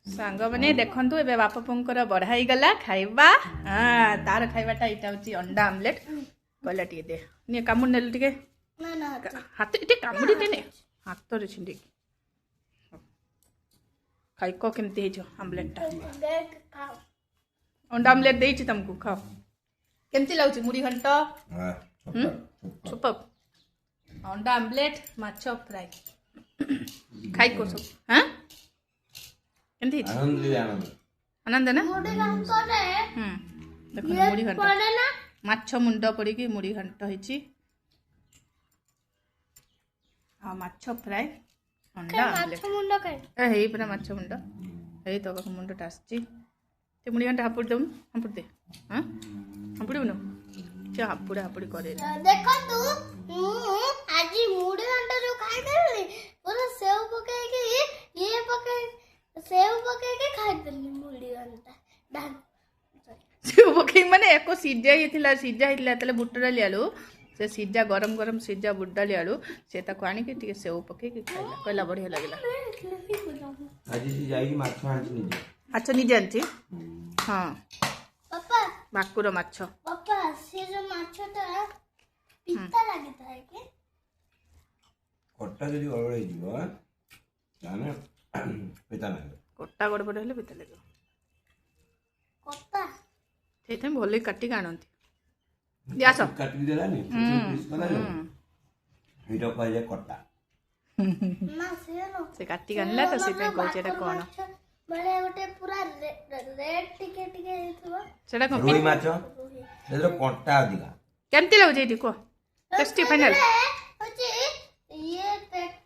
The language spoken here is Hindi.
सांग मैंने देखु ए बापा पुंकर बढ़ाई गला खाइबा हाँ तार खाइबाटा यहाँ हूँ अंडा आमलेट कहला टे दे नहीं कामुड़ नेलु टे हाथ ये कामुड़ी देने हाथ रे छिंडी खाई को केमती आमलेटा अंडा आमलेट देइछि तुमको खाओ केमती लाउछि मुड़ी घंट सुपर अंडा आमलेट माछ फ्राई खाई को सब हाँ केमती आनंद ना देखो मुड़ी घंट माछ मुंड पड़ी मुड़ी घंट होइछि आ माछ फ्राई अंडा आमलेट हे पूरा माछ मुंड हे तो मुंड टासछि ते मुड़ी घंटा हापुड़ दम हापुड़ दे हां हापुड़ बनो चे हापुड़ हापुड़ करे देखो तू आज मुड़ी घंटा जो खाई देली पूरा सेव पके के ये पके सेव पके के खाई देली मुड़ी घंटा डाल सेव पके माने एको सिजा हितला तले बुट डाली आलू से सिजा गरम गरम सिजा बुट डाली आलू से ताको आनी के टिके सेव पके के खाइला कहला बढ़िया लागला आज सी जाई माछ आंची निजे अच्छा नहीं जानती हाँ पापा भाकुर माछ पापा से जो माछटा पिता लागता है के कट्टा जदी गड़बड़ जीव ताने पिता ना कट्टा गड़बड़ हेले पिता लागो कत्ता सेथे भले काटी आनती जास काटी देलानी पीस कला जो हिडो कहले कट्टा ना से नो से काटी आनला तो सेथे कहचे एटा कोन बड़े गोटे पूरा रेड टिके टिके हेतबो सेटा कोन रोई माछ एदरो कट्टा अधिका केमती लागो जेटी को टेस्टी फाइनल होची ये पेट